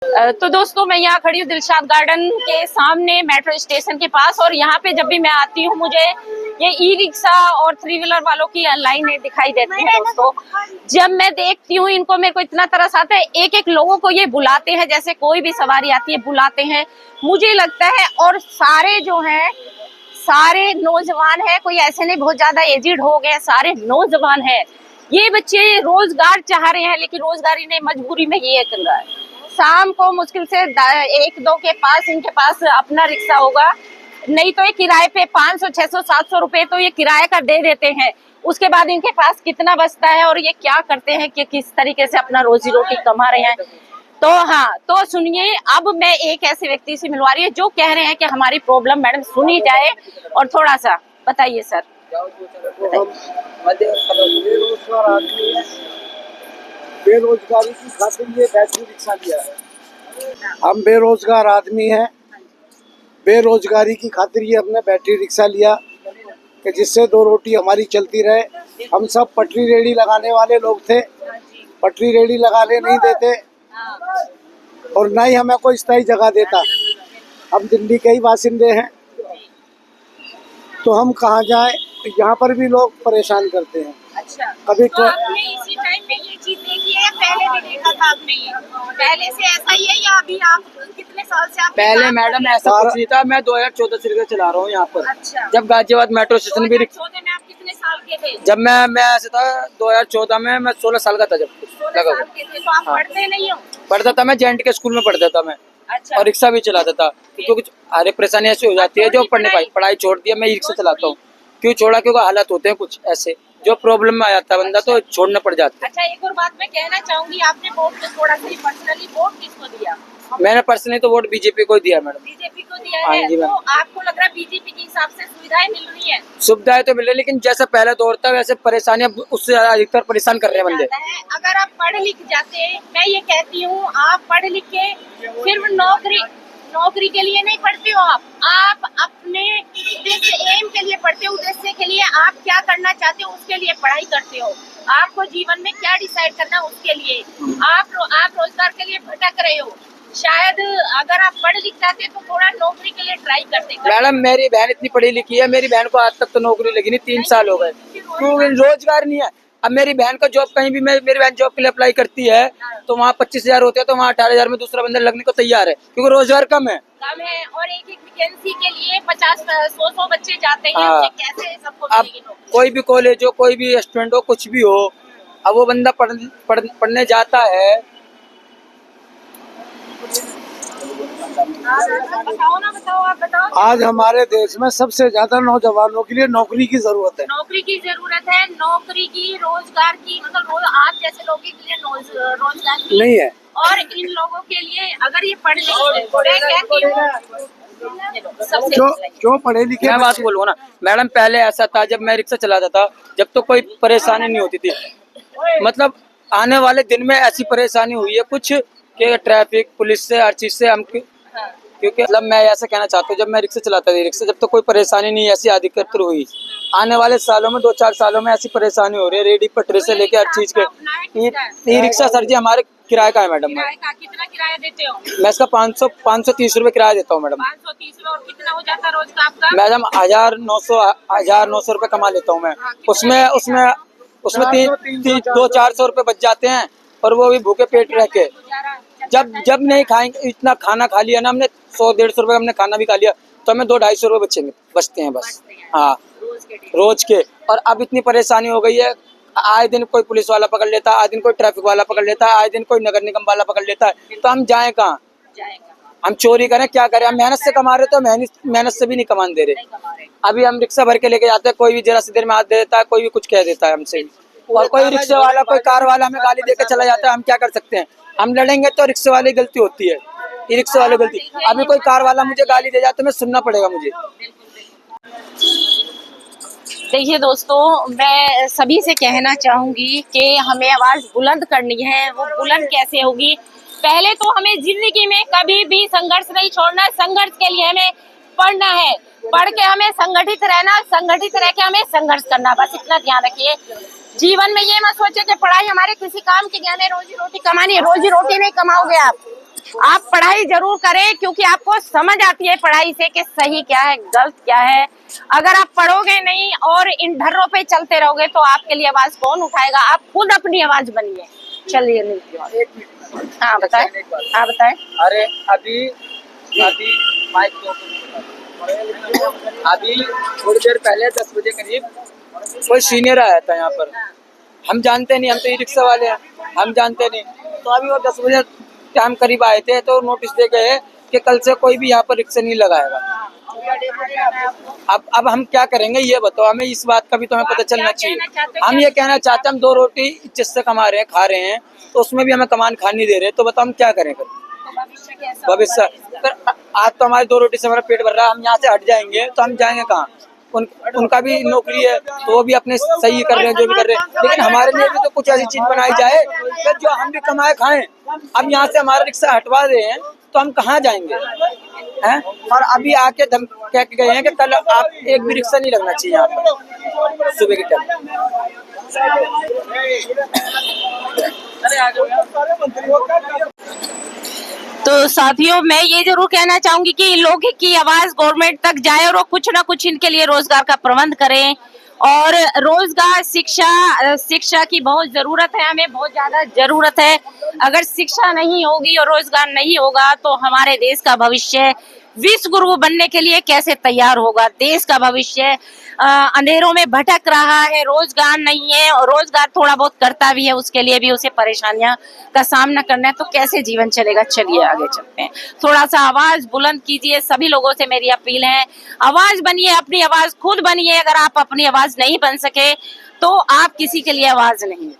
तो दोस्तों मैं यहाँ खड़ी हूँ दिलशाद गार्डन के सामने मेट्रो स्टेशन के पास, और यहाँ पे जब भी मैं आती हूँ मुझे ये ई रिक्शा और 3 व्हीलर वालों की लाइनें दिखाई देती हैं। दोस्तों जब मैं देखती हूँ इनको, मेरे को इतना तरस आता है। एक एक लोगों को ये बुलाते हैं, जैसे कोई भी सवारी आती है बुलाते हैं, मुझे लगता है। और सारे जो हैं सारे नौजवान है, कोई ऐसे नहीं बहुत ज्यादा एजिड हो गए, सारे नौजवान है। ये बच्चे रोजगार चाह रहे हैं, लेकिन रोजगारी नहीं, मजबूरी में ये कर रहा है। शाम को मुश्किल से 1-2 के पास इनके पास अपना रिक्शा होगा, नहीं तो ये किराए पे 500, 600, 700 रुपए तो ये किराए का दे देते हैं। उसके बाद इनके पास कितना बचता है और ये क्या करते हैं कि किस तरीके से अपना रोजी रोटी कमा रहे हैं। तो हाँ, तो सुनिए, अब मैं एक ऐसे व्यक्ति से मिलवा रही हूँ जो कह रहे हैं कि हमारी प्रॉब्लम मैडम सुनी जाए, और थोड़ा सा बताइए सर। बेरोजगारी की खातिर ये बैटरी रिक्शा लिया है। हम बेरोजगार आदमी हैं, बेरोजगारी की खातिर ये हमने बैटरी रिक्शा लिया कि जिससे 2 रोटी हमारी चलती रहे। हम सब पटरी रेडी लगाने वाले लोग थे, पटरी रेडी लगाने नहीं देते और ना ही हमें कोई स्थायी जगह देता। हम दिल्ली के ही बासिंदे हैं, तो हम कहाँ जाएं, यहाँ पर भी लोग परेशान करते हैं। अच्छा, कभी तो आपने इसी टाइम पे ये चीज देखी है या पहले भी देखा था आपने? ये पहले से ऐसा ही है या अभी आप कितने साल से आप? पहले मैडम ऐसा कुछ नहीं था, मैं 2014 से रिक्शा चला रहा हूँ यहाँ पर। अच्छा, जब गाजियाबाद मेट्रो स्टेशन भी 2014 में आप कितने साल के थे? जब मैं ऐसे था 2014 में मैं 16 साल का था, जब लगा साल के थे, तो आप पढ़ते नहीं हो? पढ़ता था मैं, जेएनटी के स्कूल में पढ़ता था मैं। अच्छा, और रिक्शा भी चलाता था, क्योंकि कुछ अरे परेशानी ऐसी हो जाती है जो पढ़ाई छोड़ दिया, मैं रिक्शा चलाता हूँ। क्यों छोड़ा? क्योंकि हालात होते हैं कुछ ऐसे, जो प्रॉब्लम में आ जाता है बंदा तो छोड़ना पड़ जाता है। अच्छा, एक और बात मैं कहना चाहूंगी, आपने वोट तो थोड़ा सा पर्सनली वोट किसको दिया? मैंने पर्सनली तो वोट बीजेपी को दिया मैडम। बीजेपी को दिया हाँ है। जी, तो आपको लग रहा है बीजेपी के हिसाब से सुविधाएं मिल रही है? सुविधाएं तो मिल रही है, लेकिन जैसा पहले दौर था वैसे परेशानियां उससे अधिकतर परेशान कर रहे हैं बंदे। अगर आप पढ़ लिख जाते, मैं ये कहती हूँ, आप पढ़ लिख के सिर्फ नौकरी के लिए नहीं पढ़ते हो, आप अपने उद्देश्य एम के लिए पढ़ते हो। उद्देश्य के लिए आप क्या करना चाहते हो उसके लिए पढ़ाई करते हो। आपको जीवन में क्या डिसाइड करना है उसके लिए आप रोजगार के लिए भटक रहे हो। शायद अगर आप पढ़ लिख जाते तो थोड़ा नौकरी के लिए ट्राई करते। मैडम मेरी बहन इतनी पढ़ी लिखी है, मेरी बहन को आज तक तो नौकरी लगी नहीं, 3 साल हो गए, क्योंकि रोजगार नहीं है। अब मेरी बहन को जॉब कहीं भी, मेरी बहन जॉब के लिए अप्लाई करती है तो वहाँ 25,000 होते हैं, तो वहाँ 18,000 में दूसरा बंदा लगने को तैयार है, क्योंकि रोजगार कम है। और एक वैकेंसी के लिए 50-100 बच्चे जाते हैं। हाँ। कैसे सबको अब कोई भी कॉलेज हो, कोई भी स्टूडेंट हो, कुछ भी हो, अब वो बंदा पढ़ने जाता है। बताओ आप बताओ। आज हमारे देश में सबसे ज्यादा नौजवानों के लिए नौकरी की जरूरत है। नौकरी की जरूरत है, नौकरी की, रोजगार की, मतलब आप जैसे लोगों के लिए रोजगार की नहीं है। और इन लोगों के लिए अगर ये पढ़ लिखे, जो पढ़े लिखे, मैं बात बोलूँ ना मैडम, पहले ऐसा था जब मैं रिक्शा चलाता था, जब तो कोई परेशानी नहीं होती थी। मतलब आने वाले दिन में ऐसी परेशानी हुई है कुछ कि ट्रैफिक पुलिस से हर चीज से हम, क्योंकि मतलब मैं ऐसा कहना चाहता हूँ, जब मैं रिक्शा चलाता था रिक्शा, जब तो कोई परेशानी नहीं ऐसी अधिकतर हुई। आने वाले सालों में 2-4 सालों में ऐसी परेशानी हो रही है, रेडी पटरी से लेके हर चीज के। ई रिक्शा सर जी हमारे किराए का है मैडम। कितना किराया देते हो? मैं इसका 530 रुपए किराया देता हूँ मैडम। 530 रुपए। और कितना हो जाता है रोज का आपका? मैडम 1,900 रुपए कमा लेता हूँ मैं। उसमें 200-400 रुपए बच जाते हैं, और वो भी भूखे पेट रह के। जब नहीं खाएंगे, इतना खाना खा लिया ना हमने, 100-150 रुपए हमने खाना भी खा लिया, तो हमें 200-250 रुपए बचते हैं बस। हाँ, रोज के। और अब इतनी परेशानी हो गई है, आए दिन कोई पुलिस वाला पकड़ लेता है, आए दिन कोई ट्रैफिक वाला पकड़ लेता है, आए दिन कोई नगर निगम वाला पकड़ लेता है, तो हम जाएं कहाँ? हम चोरी करें, क्या करें? हम मेहनत से कमा रहे तो मेहनत से भी नहीं कमान दे रहे। अभी हम रिक्शा भर के लेके जाते हैं, कोई भी जरा सी देर में हाथ दे देता है, कोई भी कुछ कह देता है हमसे, और कोई रिक्शा वाला, कोई कार वाला हमें गाली देके चला जाता है। हम क्या कर सकते हैं? हम लड़ेंगे तो रिक्शे वाले की गलती होती है, ई रिक्शे वाले गलती। अभी कोई कार वाला मुझे गाली दे जाता है, मैं सुनना पड़ेगा मुझे। देखिए दोस्तों, मैं सभी से कहना चाहूंगी कि हमें आवाज बुलंद करनी है। वो बुलंद कैसे होगी? पहले तो हमें जिंदगी में कभी भी संघर्ष नहीं छोड़ना। संघर्ष के लिए हमें पढ़ना है, पढ़ के हमें संगठित रहना, संगठित रह के हमें संघर्ष करना, बस इतना ध्यान रखिए। जीवन में ये मत सोचे कि पढ़ाई हमारे किसी काम की ज्ञान है, रोजी रोटी कमानी है। रोजी रोटी नहीं कमाओगे आप, आप पढ़ाई जरूर करें, क्योंकि आपको समझ आती है पढ़ाई से कि सही क्या है गलत क्या है। अगर आप पढ़ोगे नहीं और इन ढर्रों पे चलते रहोगे तो आपके लिए आवाज कौन उठाएगा? आप खुद अपनी आवाज बनिए। चलिए एक मिनट। हाँ बताएं। हाँ बताएं। अरे अभी माइक दो। अभी थोड़ी देर पहले 10 बजे करीब कोई सीनियर आया था यहाँ पर। हम जानते नहीं, हम तो ई रिक्शा वाले हैं, हम जानते नहीं। तो अभी वो 10 बजे टाइम करीब आए थे तो नोटिस दे गए कि कल से कोई भी यहाँ पर रिक्शा नहीं लगाएगा। अब हम क्या करेंगे ये बताओ? हमें इस बात का भी तो हमें पता चलना चाहिए। हम ये कहना चाहते हैं, हम 2 रोटी इज्जत से कमा रहे हैं, खा रहे हैं, तो उसमें भी हमें कमान खाने नहीं दे रहे, तो बताओ हम क्या करें फिर? भविष्य आज तो हमारी 2 रोटी से हमारा पेट भर रहा है, हम यहाँ से हट जाएंगे तो हम जाएंगे कहाँ? उनका भी नौकरी है तो वो भी अपने सही कर रहे हैं जो भी कर रहे हैं, लेकिन हमारे लिए भी तो कुछ ऐसी चीज बनाई जाए कि जो हम भी कमाए खाएं। अब यहाँ से हमारा रिक्शा हटवा रहे हैं तो हम कहाँ जाएंगे हैं? और अभी आके धम कह के गए हैं कि कल आप एक भी रिक्शा नहीं लगना चाहिए यहाँ पर सुबह के टाइम। तो साथियों, मैं ये जरूर कहना चाहूंगी कि लोगों की आवाज गवर्नमेंट तक जाए और वो कुछ ना कुछ इनके लिए रोजगार का प्रबंध करें। और रोजगार, शिक्षा की बहुत जरूरत है, हमें बहुत ज्यादा जरूरत है। अगर शिक्षा नहीं होगी और रोजगार नहीं होगा तो हमारे देश का भविष्य विश्व गुरु बनने के लिए कैसे तैयार होगा? देश का भविष्य अंधेरों में भटक रहा है, रोजगार नहीं है, और रोजगार थोड़ा बहुत करता भी है उसके लिए भी उसे परेशानियां का सामना करना है, तो कैसे जीवन चलेगा? चलिए आगे चलते हैं। थोड़ा सा आवाज बुलंद कीजिए, सभी लोगों से मेरी अपील है, आवाज बनिए, अपनी आवाज खुद बनिए। अगर आप अपनी आवाज नहीं बन सके तो आप किसी के लिए आवाज नहीं।